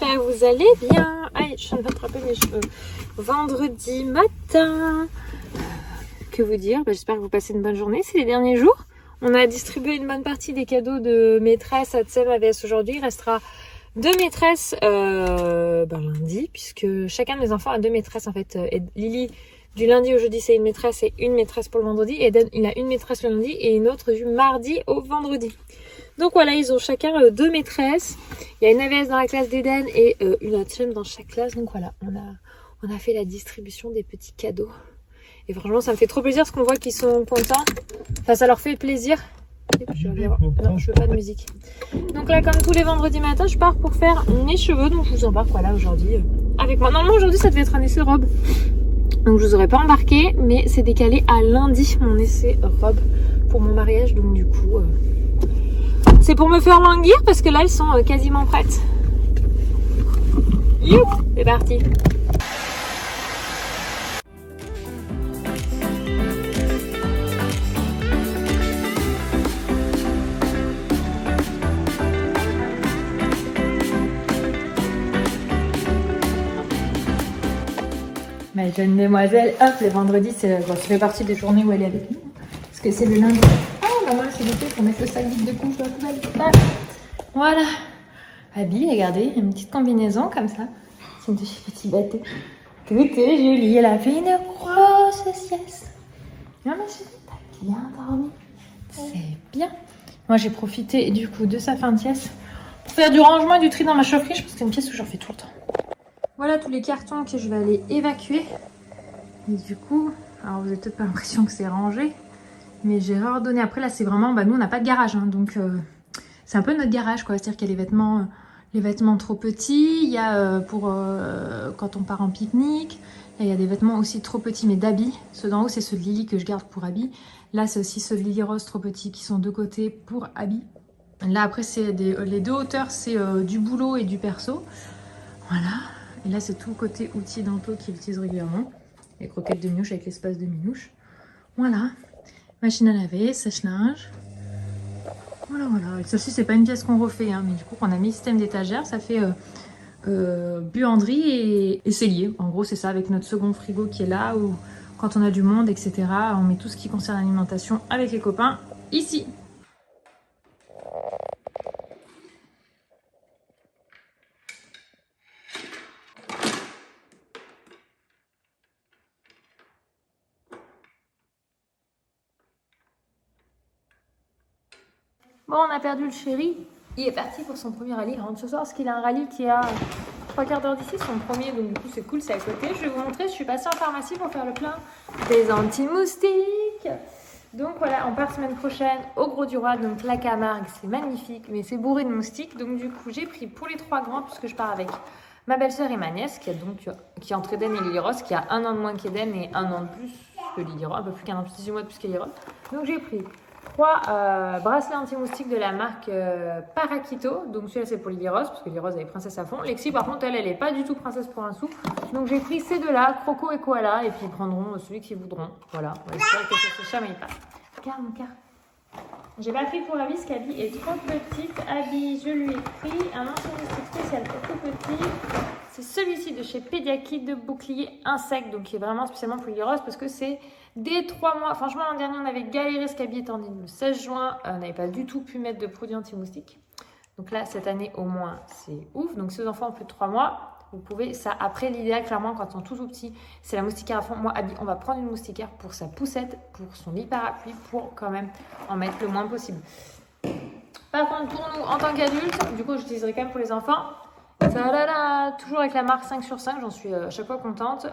j'espère que vous allez bien. Allez, je viens de m'attraper mes cheveux. Vendredi matin. Que vous dire, j'espère que vous passez une bonne journée. C'est les derniers jours. On a distribué une bonne partie des cadeaux de maîtresse à Tsem AVS aujourd'hui. Il restera 2 maîtresses lundi, puisque chacun de mes enfants a 2 maîtresses en fait. Et Lily, du lundi au jeudi, c'est une maîtresse et une maîtresse pour le vendredi. Et Eden, il a une maîtresse le lundi et une autre du mardi au vendredi. Donc voilà, ils ont chacun 2 maîtresses. Il y a une AVS dans la classe d'Eden et une ATM dans chaque classe. Donc voilà, on a fait la distribution des petits cadeaux. Et franchement, ça me fait trop plaisir parce qu'on voit qu'ils sont contents. Enfin, ça leur fait plaisir. Non, je veux pas de musique. Donc là, comme tous les vendredis matins, je pars pour faire mes cheveux. Donc je vous embarque voilà aujourd'hui avec moi. Normalement, aujourd'hui, ça devait être un essai robe. Donc je vous aurais pas embarqué, mais c'est décalé à lundi mon essai robe pour mon mariage. Donc du coup, c'est pour me faire languir parce que là, elles sont quasiment prêtes. Youp, c'est parti. Ma jeune demoiselle, hop, le vendredi, ça fait partie des journées où elle est avec nous. Parce que c'est le lundi. Ah, maman, s'il vous plaît, pour mettre le sac vide de couche dans la poubelle. Voilà. Habillée, regardez, une petite combinaison comme ça. C'est une petite bête. Tout est joli. Elle a fait une grosse sieste. Ah, ma chérie, t'as bien dormi. C'est bien. Moi, j'ai profité du coup de sa fin de sieste pour faire du rangement et du tri dans ma chaufferie. Parce que c'est une pièce où j'en fais tout le temps. Voilà tous les cartons que je vais aller évacuer. Et du coup, alors vous n'avez peut-être pas l'impression que c'est rangé, mais j'ai réordonné. Après là, c'est vraiment, nous on n'a pas de garage, hein, donc c'est un peu notre garage, quoi. C'est-à-dire qu'il y a les vêtements trop petits. Il y a pour quand on part en pique-nique. Il y a des vêtements aussi trop petits, mais d'habits. Ceux d'en haut, c'est ceux de Lily que je garde pour habits. Là, c'est aussi ceux de Lily Rose trop petits qui sont de côté pour habits. Là, après, c'est les 2 hauteurs, c'est du boulot et du perso. Voilà. Et là, c'est tout le côté outils dentaux qu'il utilise régulièrement. Les croquettes de minouche avec l'espace de minouche. Voilà. Machine à laver, sèche-linge. Voilà, voilà. Et ça aussi, c'est pas une pièce qu'on refait, hein, mais du coup, on a mis système d'étagère. Ça fait buanderie et cellier. En gros, c'est ça, avec notre second frigo qui est là, où quand on a du monde, etc., on met tout ce qui concerne l'alimentation avec les copains ici. Bon, on a perdu le chéri. Il est parti pour son premier rallye. Il rentre ce soir parce qu'il a un rallye qui est à 3 quarts d'heure d'ici, son premier. Donc du coup, c'est cool, c'est à côté. Je vais vous montrer, je suis passée en pharmacie pour faire le plein des anti-moustiques. Donc voilà, on part semaine prochaine au Gros du Roi. Donc la Camargue, c'est magnifique, mais c'est bourré de moustiques. Donc du coup, j'ai pris pour les 3 grands, puisque je pars avec ma belle-sœur et ma nièce, qui est entre Eden et Lily Rose, qui a 1 an de moins qu'Eden et 1 an de plus que Lily Rose, un peu plus qu'1 an, 18 mois de plus que Lily Rose. Donc j'ai pris 3 bracelets anti-moustiques de la marque Parakito. Donc celui-là c'est pour Lily Rose, parce que Lily Rose elle est princesse à fond. Lexi par contre elle est pas du tout princesse pour un sou. Donc j'ai pris ces 2-là, Croco et Koala, et puis ils prendront celui qu'ils voudront. Voilà, on va espérer que ça se chamaille pas. Regarde mon cœur. J'ai pas pris pour Abby parce qu'Abby est trop petite. Abby, je lui ai pris un anti-moustique spécial pour tout petit. C'est celui-ci de chez Pediakit de bouclier insecte, donc qui est vraiment spécialement pour Lily Rose parce que c'est dès 3 mois. Franchement, l'an dernier, on avait galéré parce qu'Abby était en ligne le 16 juin. On n'avait pas du tout pu mettre de produits anti-moustiques. Donc là, cette année, au moins, c'est ouf. Donc si vos enfants ont plus de 3 mois, vous pouvez ça. Après, l'idéal, clairement, quand ils sont tout petits, c'est la moustiquaire à fond. Moi, Abby, on va prendre une moustiquaire pour sa poussette, pour son lit parapluie, pour quand même en mettre le moins possible. Par contre, pour nous, en tant qu'adultes, du coup, j'utiliserai quand même pour les enfants. Tadada, toujours avec la marque 5 sur 5, j'en suis à chaque fois contente.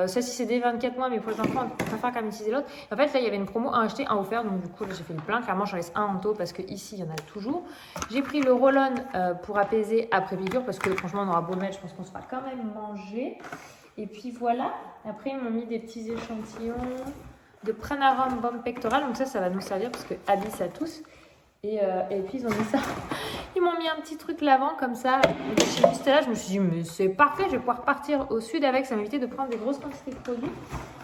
Celle-ci c'est dès 24 mois, mais pour les enfants, on préfère quand même utiliser l'autre. En fait, là, il y avait une promo, un acheté, un offert, donc du coup, j'ai fait le plein. Clairement, j'en laisse un en taux parce qu'ici, il y en a toujours. J'ai pris le roll-on pour apaiser après piqûre parce que franchement, on aura beau le mettre, je pense qu'on se fera quand même manger. Et puis voilà, après, ils m'ont mis des petits échantillons de Pranarum Baume Pectoral, donc ça va nous servir parce que Abby, ça tousse. Et puis ils ont mis ça, ils m'ont mis un petit truc lavant comme ça de chez Mustela. Je me suis dit mais c'est parfait, je vais pouvoir partir au sud avec, ça m'évitait de prendre des grosses quantités de produits.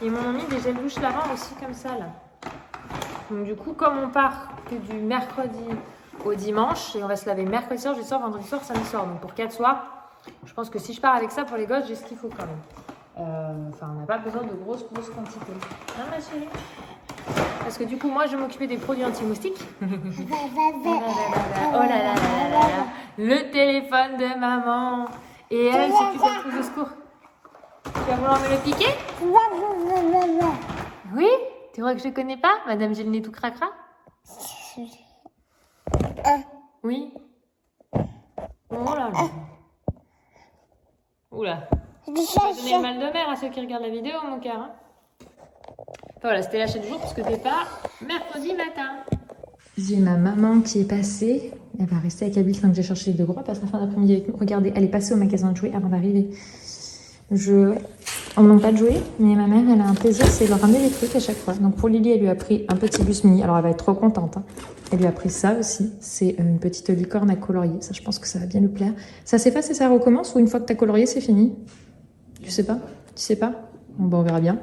Et ils m'ont mis des gels douche lavant aussi comme ça là. Donc du coup comme on part que du mercredi au dimanche et on va se laver mercredi soir, jeudi soir, vendredi soir, samedi soir. Donc pour 4 soirs, Je pense que si je pars avec ça pour les gosses, j'ai ce qu'il faut quand même. Enfin, on n'a pas besoin de grosses quantités. Hein, ma chérie? Parce que du coup, moi, je vais m'occuper des produits anti-moustiques. Oh là là là là là là. Le téléphone de maman. Et elle, c'est plus qu'elle trouve au secours. Tu vas vouloir me le piquer? Oui? Tu crois que je connais pas? Madame, j'ai le nez tout cracra? Oui. Oh là là. Oula. Tu vas donner le mal de mer à ceux qui regardent la vidéo, mon cœur. Hein. Voilà, c'était l'achat du jour parce que t'es pas mercredi matin. J'ai ma maman qui est passée. Elle va rester avec Abby quand j'ai cherché les deux gros. Elle passe la fin d'après-midi avec nous. Regardez, elle est passée au magasin de jouets avant d'arriver. On manque pas de jouets, mais ma mère, elle a un plaisir, c'est de leur ramener des trucs à chaque fois. Donc pour Lily, elle lui a pris un petit bus mini. Alors elle va être trop contente. Hein. Elle lui a pris ça aussi. C'est une petite licorne à colorier. Ça, je pense que ça va bien lui plaire. Ça s'efface et ça recommence ou une fois que tu as colorié, c'est fini? Tu sais pas? Tu sais pas? Bon, on verra bien.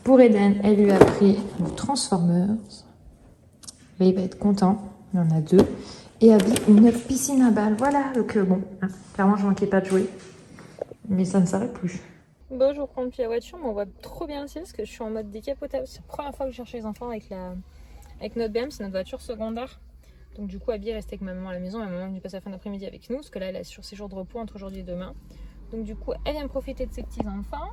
Pour Eden, elle lui a pris le Transformers. Là, il va être content. Il y en a 2. Et Abby, une piscine à balles. Voilà. Donc bon, hein, clairement, je manquais pas de jouer. Mais ça ne s'arrête plus. Bon, je reprends depuis la voiture, mais on voit trop bien le ciel parce que je suis en mode décapotable. C'est la première fois que je cherche les enfants avec notre BM, c'est notre voiture secondaire. Donc du coup, Abby est restée avec ma maman à la maison. Ma maman est venue passer la fin d'après-midi avec nous, parce que là, elle est sur ses jours de repos entre aujourd'hui et demain. Donc du coup, elle vient profiter de ses petits-enfants.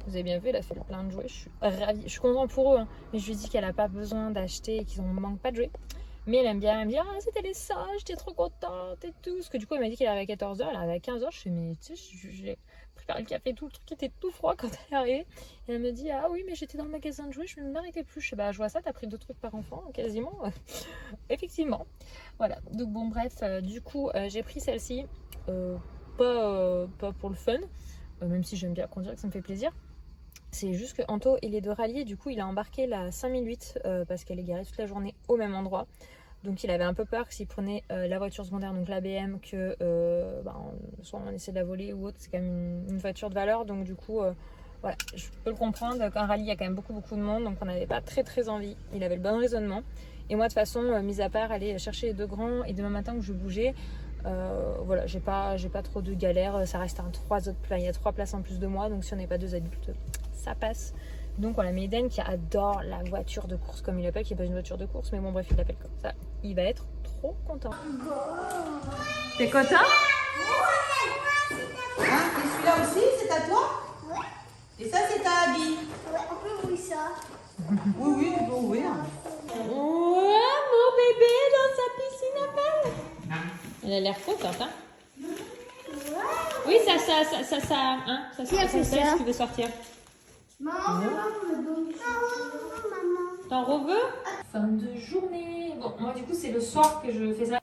Vous avez bien vu, elle a fait plein de jouets. Je suis ravie. Je suis contente pour eux, hein. Mais je lui dis qu'elle n'a pas besoin d'acheter et qu'ils ne manquent pas de jouets. Mais elle aime bien, elle me dit, ah, c'était les singes, j'étais trop contente et tout. Parce que du coup, elle m'a dit qu'elle arrivait à 14h, elle arrivait à 15h. Je fais, mais tu sais, j'ai préparé le café, tout le truc était tout froid quand elle est arrivée. Et elle me dit, ah oui, mais j'étais dans le magasin de jouets, je ne m'arrêtais plus. Je sais, bah, je vois ça, t'as pris 2 trucs par enfant, quasiment. Effectivement. Voilà. Donc, bon, bref, du coup, j'ai pris celle-ci. Pas pour le fun, même si j'aime bien conduire, que ça me fait plaisir. C'est juste que Anto, il est de rallye, du coup, il a embarqué la 5008 parce qu'elle est garée toute la journée au même endroit. Donc, il avait un peu peur que s'il prenait la voiture secondaire, donc la BM, que soit on essaie de la voler ou autre, c'est quand même une voiture de valeur. Donc, du coup, voilà, je peux le comprendre. Un rallye, il y a quand même beaucoup de monde, donc on n'avait pas très envie. Il avait le bon raisonnement. Et moi, de toute façon, mis à part aller chercher les 2 grands et demain matin que je bougeais, voilà, j'ai pas trop de galères. Ça reste il y a 3 places en plus de moi, donc si on n'est pas 2 adultes, ça passe. Donc voilà, mais Eden qui adore la voiture de course comme il l'appelle, qui n'est pas une voiture de course, mais bon bref, il l'appelle comme ça. Il va être trop content. T'es content? Hein, et celui-là aussi, c'est à toi? Ouais. Et ça, c'est à Abby? Ouais, on peut ouvrir ça. Oui, tu peux ouvrir. Oh, mon bébé dans sa piscine à balles. Elle a l'air contente, hein? Oui, ça, hein? Ça si tu veux sortir. Maman, maman. T'en reveux? Fin de journée. Bon, moi du coup, c'est le soir que je fais ça.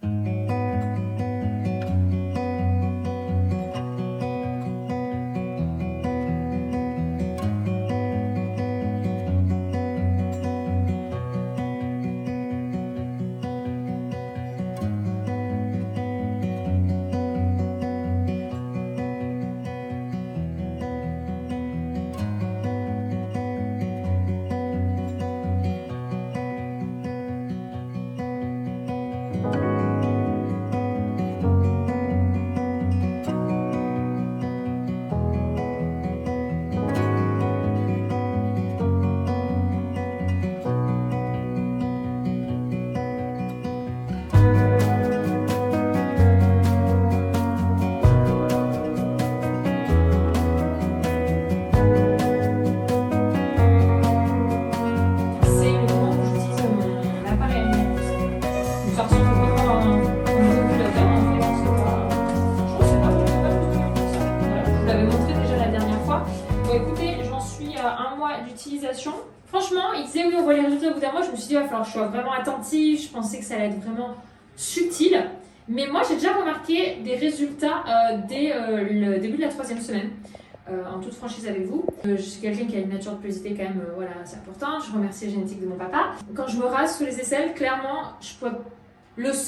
Franchement, il disait oui, on voit les résultats au bout d'un mois. Je me suis dit, il va falloir que je sois vraiment attentive. Je pensais que ça allait être vraiment subtil. Mais moi, j'ai déjà remarqué des résultats dès le début de la 3e semaine. En toute franchise avec vous. Je suis quelqu'un qui a une nature de pilosité quand même, voilà, c'est important. Je remercie la génétique de mon papa. Quand je me rase sous les aisselles, clairement, si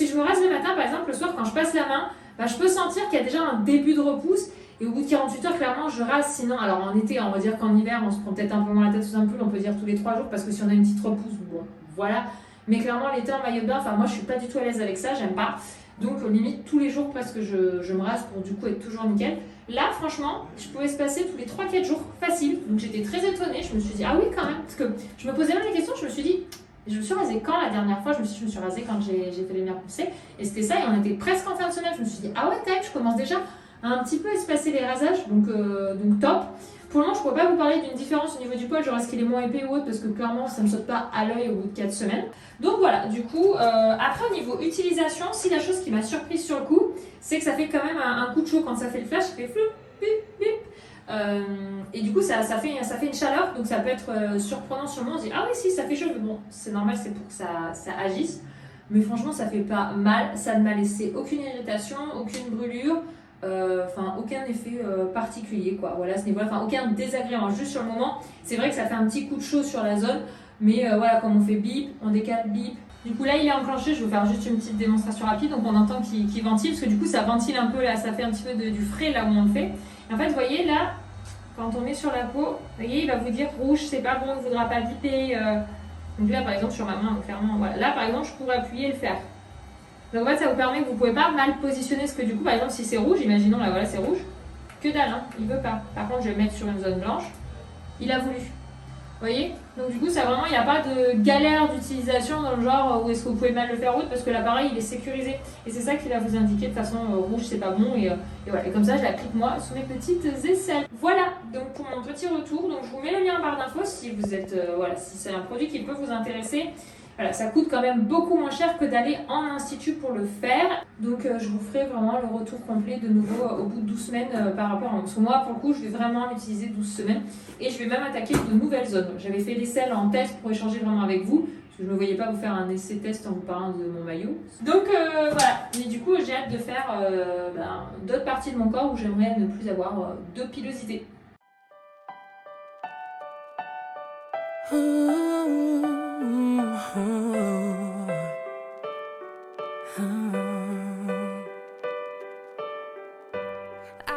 je me rase le matin, par exemple, le soir, quand je passe la main, bah, je peux sentir qu'il y a déjà un début de repousse. Et au bout de 48 heures, clairement, je rase. Sinon, alors en été, on va dire qu'en hiver, on se prend peut-être un peu moins la tête sous un pull, on peut dire tous les 3 jours, parce que si on a une petite repousse, bon, voilà. Mais clairement, l'été en maillot de bain, enfin, moi, je suis pas du tout à l'aise avec ça, j'aime pas. Donc, limite, tous les jours, presque, je me rase pour du coup être toujours nickel. Là, franchement, je pouvais se passer tous les 3-4 jours, facile. Donc j'étais très étonnée. Je me suis dit, ah oui, quand même. Parce que je me posais même la question, je me suis dit, je me suis rasée quand la dernière fois? Je me suis rasée quand j'ai fait les mères poussées. Et c'était ça, et on était presque en fin de semaine. Je me suis dit, ah ouais, quand même, je commence déjà à un petit peu espacer les rasages. Donc top. Pour le moment, je ne pourrais pas vous parler d'une différence au niveau du poil, genre est-ce qu'il est moins épais ou autre, parce que clairement, ça ne me saute pas à l'œil au bout de 4 semaines. Donc voilà, du coup, après au niveau utilisation, si la chose qui m'a surprise sur le coup, c'est que ça fait quand même un coup de chaud quand ça fait le flash, ça fait flou, bip, bip. Et du coup, ça fait une chaleur, donc ça peut être surprenant sur le moment. On se dit, ah oui, si, ça fait chaud, mais bon, c'est normal, c'est pour que ça agisse. Mais franchement, ça fait pas mal, ça ne m'a laissé aucune irritation, aucune brûlure. Aucun effet particulier quoi, voilà, à ce niveau-là, aucun désagrément, juste sur le moment, c'est vrai que ça fait un petit coup de chaud sur la zone, mais voilà, comme on fait bip, on décale bip, du coup là il est enclenché, je vais vous faire juste une petite démonstration rapide, donc on entend qu'il ventile, parce que du coup ça ventile un peu là, ça fait un petit peu du frais là où on le fait, et en fait vous voyez là, quand on met sur la peau, vous voyez il va vous dire rouge, c'est pas bon, il ne voudra pas biper, donc là par exemple sur ma main, clairement, voilà, là par exemple je pourrais appuyer et le faire. Donc en fait, ça vous permet que vous ne pouvez pas mal positionner, ce que du coup, par exemple, si c'est rouge, imaginons là, voilà, c'est rouge, que dalle, hein, il veut pas. Par contre, je vais le mettre sur une zone blanche, il a voulu. Vous voyez? Donc du coup, ça vraiment, il n'y a pas de galère d'utilisation dans le genre où est-ce que vous pouvez mal le faire autre, parce que l'appareil, il est sécurisé. Et c'est ça qu'il va vous indiquer, de toute façon, rouge, c'est pas bon, et voilà. Et comme ça, je l'applique moi sous mes petites aisselles. Voilà, donc pour mon petit retour, donc je vous mets le lien en barre d'infos si vous êtes, voilà, si c'est un produit qui peut vous intéresser. Voilà, ça coûte quand même beaucoup moins cher que d'aller en institut pour le faire. Donc je vous ferai vraiment le retour complet de nouveau au bout de 12 semaines par rapport à... Parce que moi, pour le coup, je vais vraiment l'utiliser 12 semaines. Et je vais même attaquer de nouvelles zones. J'avais fait l'essai en test pour échanger vraiment avec vous. Parce que je ne me voyais pas vous faire un essai test en vous parlant de mon maillot. Donc voilà. Mais du coup, j'ai hâte de faire d'autres parties de mon corps où j'aimerais ne plus avoir de pilosité.